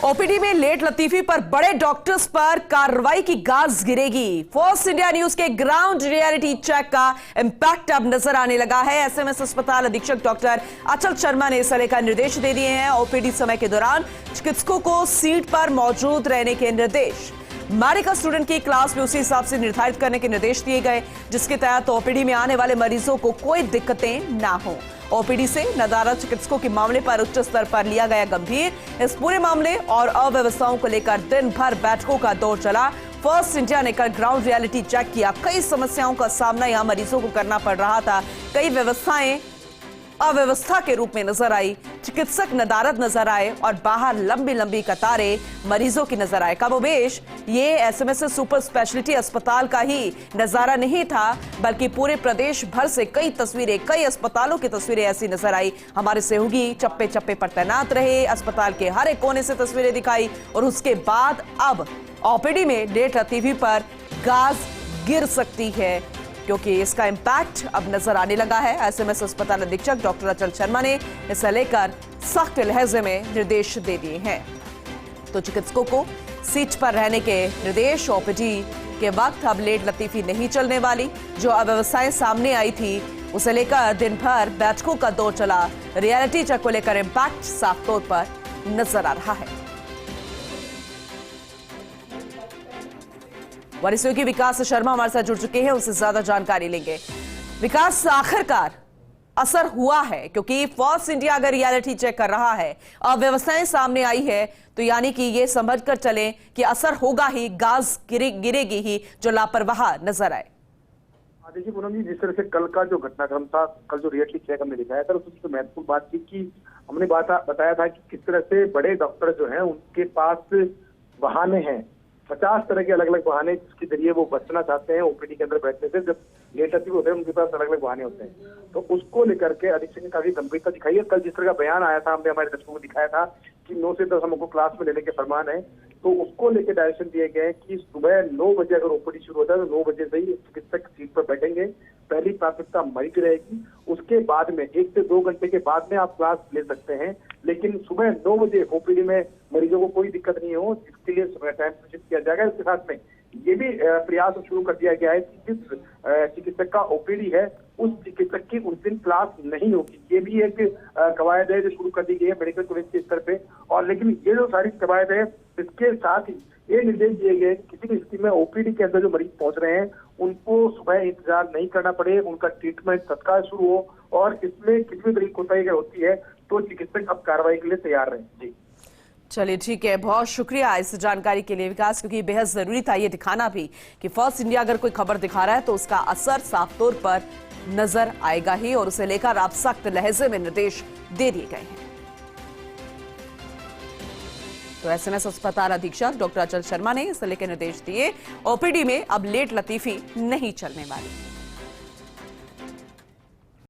OPD में late लतीफी पर बड़े डॉक्टर्स पर कार्रवाई की गाज गिरेगी। फर्स्ट इंडिया न्यूज के ग्राउंड रियलिटी चेक का इंपैक्ट अब नजर आने लगा है। एसएमएस अस्पताल अधीक्षक डॉक्टर अचल शर्मा ने इस तरह का निर्देश दे दिए हैं। ओपीडी समय के दौरान चिकित्सकों को सीट पर मौजूद रहने के निर्देश, मेडिकल स्टूडेंट की क्लास में उसी हिसाब से निर्धारित करने के निर्देश दिए गए, जिसके तहत ओपीडी में आने वाले मरीजों को कोई दिक्कतें ना हो। ओपीडी से नदारद चिकित्सकों के मामले पर उच्च स्तर पर लिया गया गंभीर। इस पूरे मामले और अव्यवस्थाओं को लेकर दिन भर बैठकों का दौर चला। फर्स्ट इंडिया ने कल ग्राउंड रियलिटी चेक किया। कई समस्याओं का सामना यहां मरीजों को करना पड़ रहा था। कई व्यवस्थाएं अव्यवस्था के रूप में नजर आई, चिकित्सक नदारद नजर आए और बाहर लंबी लंबी कतारें मरीजों की नजर आए। कमोबेश ये एसएमएस सुपर स्पेशलिटी अस्पताल का ही नजारा नहीं था, बल्कि पूरे प्रदेश भर से कई तस्वीरें, कई अस्पतालों की तस्वीरें ऐसी नजर आई। हमारे सहयोगी चप्पे चप्पे पर तैनात रहे, अस्पताल के हर एक कोने से तस्वीरें दिखाई और उसके बाद अब ओपीडी में लेट लतीफी पर गाज गिर सकती है, क्योंकि इसका इंपैक्ट अब नजर आने लगा है। एसएमएस अस्पताल अधीक्षक डॉक्टर अचल शर्मा ने इसे लेकर सख्त लहजे में निर्देश दे दिए हैं। तो चिकित्सकों को सीट पर रहने के निर्देश। ओपीडी के वक्त अब लेट लतीफी नहीं चलने वाली। जो अव्यवस्थाएं सामने आई थी उसे लेकर दिन भर बैठकों का दौर चला। रियलिटी चेक को लेकर इंपैक्ट साफ तौर पर नजर आ रहा है। वरिष्ठ सहयोगी विकास शर्मा हमारे साथ जुड़ चुके हैं, उनसे ज्यादा जानकारी लेंगे। विकास, आखिरकार असर हुआ है? क्योंकि फर्स्ट इंडिया अगर रियलिटी चेक कर रहा है, अव्यवस्थाएं सामने आई है, तो यानी कि ये समझकर चलें कि असर होगा ही, गाज गिरेगी ही जो लापरवाह नजर आए। देखिए पूनम जी, जिस तरह से कल का जो घटनाक्रम था, कल जो रियलिटी चेक हमने दिखाया था, उसमें तो महत्वपूर्ण बात थी कि हमने बताया था कि किस तरह से बड़े डॉक्टर जो हैं उनके पास बहाने हैं, 50 तरह के अलग अलग बहाने जिसके जरिए वो बचना चाहते हैं ओपीडी के अंदर बैठने से। जब लेट लतीफी होते हैं उनके पास अलग अलग बहाने होते हैं, तो उसको लेकर के अधीक्षक ने काफी गंभीरता दिखाई है। कल जिस तरह का बयान आया था, हमने हमारे दर्शकों को दिखाया था कि 9 से 10 हमको क्लास में लेने के फरमान है, तो उसको लेकर डायरेक्शन दिए गए कि सुबह 9 बजे अगर ओपीडी शुरू होता है तो 9 बजे से ही चिकित्सक सीट पर बैठेंगे। पहली प्राथमिकता मरीज की रहेगी, उसके बाद में 1 से 2 घंटे के बाद में आप क्लास ले सकते हैं, लेकिन सुबह 9 बजे ओपीडी में मरीजों को कोई दिक्कत नहीं हो, जिसके लिए टाइम निश्चित किया जाएगा। इसके साथ में ये भी प्रयास शुरू कर दिया गया है कि जिस चिकित्सक का ओपीडी है उस चिकित्सक की उस दिन क्लास नहीं होगी। ये भी एक कवायद है जो शुरू कर दी गई है मेडिकल कॉलेज के स्तर पे। और लेकिन ये जो सारी कवायद है, इसके साथ ही ये निर्देश दिए गए कि किसी भी स्थिति में ओपीडी के अंदर जो मरीज पहुंच रहे हैं उनको सुबह इंतजार नहीं करना पड़े, उनका ट्रीटमेंट तत्काल शुरू हो, और इसमें किसी भी तरीके कोताही अगर होती है तो चिकित्सक अब कार्रवाई के लिए तैयार रहे। जी चलिए ठीक है, बहुत शुक्रिया इस जानकारी के लिए विकास, क्योंकि बेहद जरूरी था ये दिखाना भी कि फर्स्ट इंडिया अगर कोई खबर दिखा रहा है तो उसका असर साफ तौर पर नजर आएगा ही, और उसे लेकर आप सख्त लहजे में निर्देश दे दिए गए हैं। तो एसएमएस अस्पताल अधीक्षक डॉक्टर अचल शर्मा ने इसे लेकर निर्देश दिए। ओपीडी में अब लेट लतीफी नहीं चलने वाली।